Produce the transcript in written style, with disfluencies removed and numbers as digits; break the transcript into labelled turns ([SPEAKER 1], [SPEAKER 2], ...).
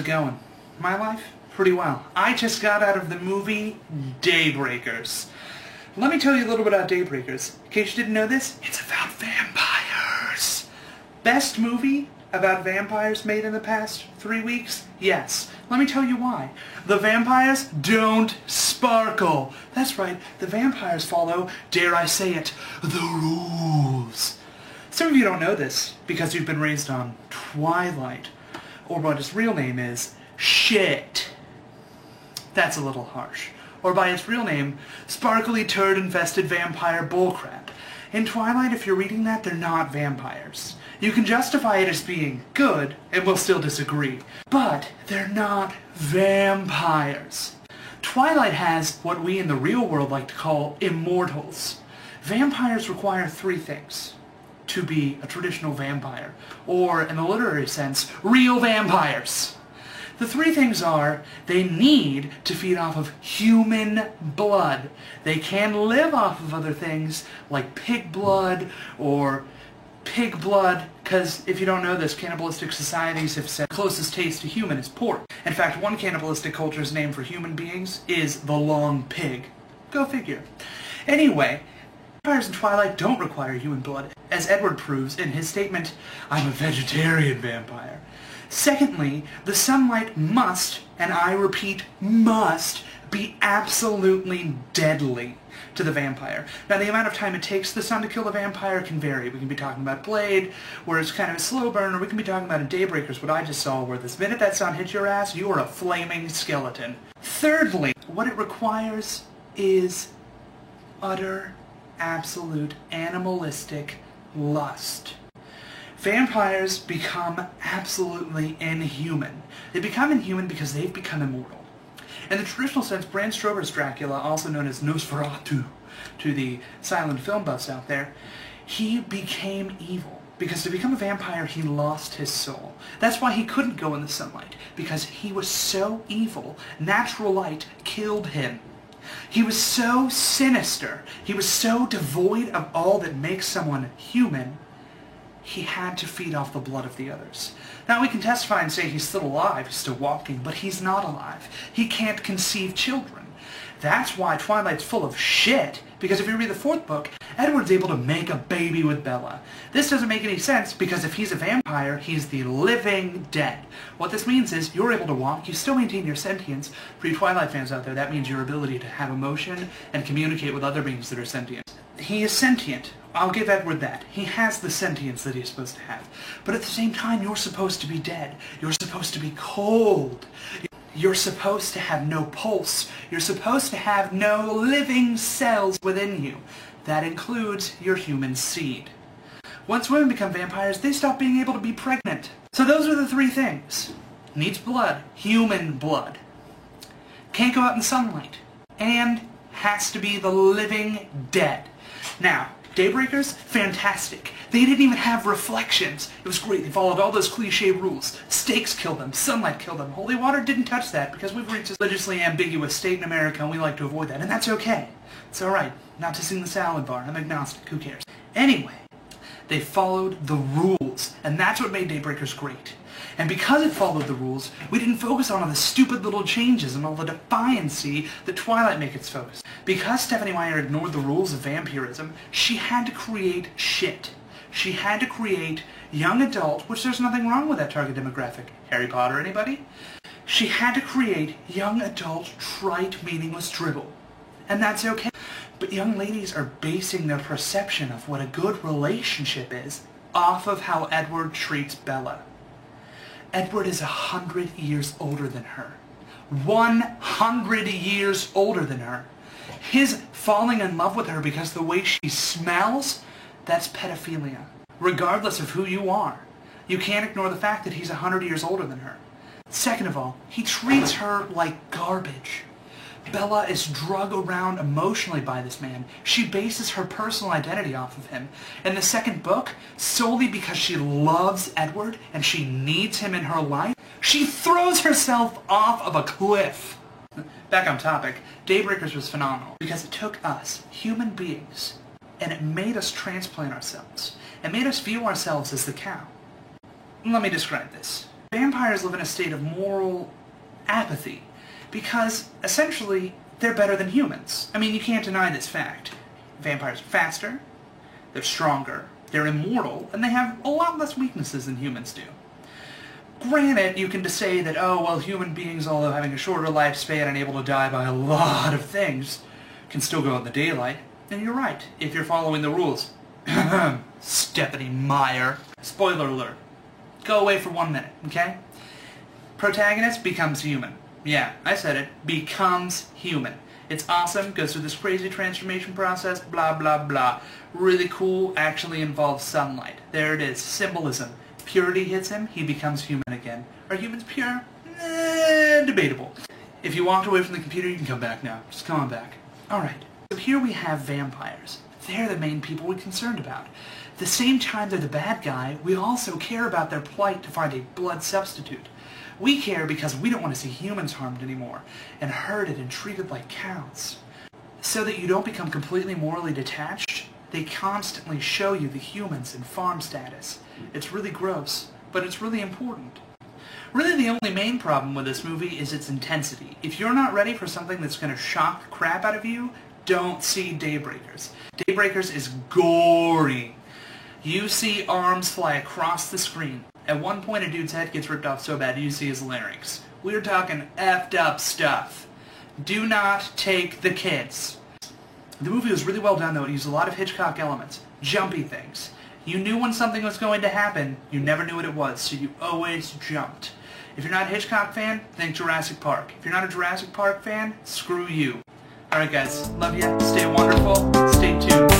[SPEAKER 1] it going? My life? Pretty well. I just got out of the movie Daybreakers. Let me tell you a little bit about Daybreakers. In case you didn't know this, it's about vampires. Best movie about vampires made in the past 3 weeks? Yes. Let me tell you why. The vampires don't sparkle. That's right, the vampires follow, dare I say it, the rules. Some of you don't know this because you've been raised on Twilight, or what its real name is, shit. That's a little harsh. Or by its real name, sparkly turd-infested vampire bullcrap. In Twilight, if you're reading that, they're not vampires. You can justify it as being good, and we'll still disagree. But they're not vampires. Twilight has what we in the real world like to call immortals. Vampires require 3 things to be a traditional vampire, or in the literary sense, real vampires. The 3 things are, they need to feed off of human blood. They can live off of other things like pig blood or pig blood, because if you don't know this, cannibalistic societies have said the closest taste to human is pork. In fact, one cannibalistic culture's name for human beings is the long pig. Go figure. Anyway, vampires in Twilight don't require human blood, as Edward proves in his statement, "I'm a vegetarian vampire." Secondly, the sunlight must, and I repeat, must, be absolutely deadly to the vampire. Now, the amount of time it takes the sun to kill the vampire can vary. We can be talking about Blade, where it's kind of a slow burn, or we can be talking about in Daybreakers, what I just saw, where this minute that sun hits your ass, you are a flaming skeleton. Thirdly, what it requires is utter, absolute, animalistic lust. Vampires become absolutely inhuman. They become inhuman because they've become immortal. In the traditional sense, Bram Stoker's Dracula, also known as Nosferatu to the silent film buffs out there, he became evil. Because to become a vampire, he lost his soul. That's why he couldn't go in the sunlight, because he was so evil, natural light killed him. He was so sinister, he was so devoid of all that makes someone human, he had to feed off the blood of the others. Now we can testify and say he's still alive, he's still walking, but he's not alive. He can't conceive children. That's why Twilight's full of shit, because if you read the 4th book, Edward's able to make a baby with Bella. This doesn't make any sense, because if he's a vampire, he's the living dead. What this means is, you're able to walk, you still maintain your sentience. For you Twilight fans out there, that means your ability to have emotion and communicate with other beings that are sentient. He is sentient. I'll give Edward that. He has the sentience that he's supposed to have. But at the same time, you're supposed to be dead. You're supposed to be cold. You're supposed to have no pulse. You're supposed to have no living cells within you. That includes your human seed. Once women become vampires, they stop being able to be pregnant. So those are the 3 things. Needs blood. Human blood. Can't go out in sunlight. And has to be the living dead. Now, Daybreakers, fantastic. They didn't even have reflections. It was great. They followed all those cliche rules. Stakes killed them. Sunlight killed them. Holy water didn't touch that because we've reached a religiously ambiguous state in America and we like to avoid that. And that's okay. It's alright. Not to sing the salad bar. I'm agnostic. Who cares? Anyway, they followed the rules. And that's what made Daybreakers great. And because it followed the rules, we didn't focus on all the stupid little changes and all the defiancy that Twilight makes its focus. Because Stephenie Meyer ignored the rules of vampirism, she had to create shit. She had to create young adult, which there's nothing wrong with that target demographic. Harry Potter, anybody? She had to create young adult, trite, meaningless dribble. And that's okay. But young ladies are basing their perception of what a good relationship is off of how Edward treats Bella. Edward is 100 years older than her. 100 years older than her. His falling in love with her because the way she smells, that's pedophilia. Regardless of who you are. You can't ignore the fact that he's 100 years older than her. Second of all, he treats her like garbage. Bella is drug around emotionally by this man. She bases her personal identity off of him. In the 2nd book, solely because she loves Edward and she needs him in her life, she throws herself off of a cliff. Back on topic, Daybreakers was phenomenal because it took us, human beings, and it made us transplant ourselves. It made us view ourselves as the cow. Let me describe this. Vampires live in a state of moral apathy because, essentially, they're better than humans. I mean, you can't deny this fact. Vampires are faster, they're stronger, they're immortal, and they have a lot less weaknesses than humans do. Granted, you can just say that, oh, well, human beings, although having a shorter lifespan and able to die by a lot of things, can still go in the daylight. And you're right, if you're following the rules. Stephenie Meyer. Spoiler alert. Go away for 1 minute, okay? Protagonist becomes human. Yeah, I said it. Becomes human. It's awesome, goes through this crazy transformation process, blah, blah, blah. Really cool, actually involves sunlight. There it is. Symbolism. Purity hits him, he becomes human again. Are humans pure? Debatable. If you walked away from the computer, you can come back now. Just come on back. Alright, so here we have vampires. They're the main people we're concerned about. At the same time they're the bad guy, we also care about their plight to find a blood substitute. We care because we don't want to see humans harmed anymore, and herded and treated like cows. So that you don't become completely morally detached, they constantly show you the humans in farm status. It's really gross, but it's really important. Really the only main problem with this movie is its intensity. If you're not ready for something that's going to shock the crap out of you, don't see Daybreakers. Daybreakers is gory. You see arms fly across the screen. At one point a dude's head gets ripped off so bad you see his larynx. We're talking effed up stuff. Do not take the kids. The movie was really well done though. It used a lot of Hitchcock elements. Jumpy things. You knew when something was going to happen, you never knew what it was, so you always jumped. If you're not a Hitchcock fan, think Jurassic Park. If you're not a Jurassic Park fan, screw you. Alright guys, love ya, stay wonderful, stay tuned.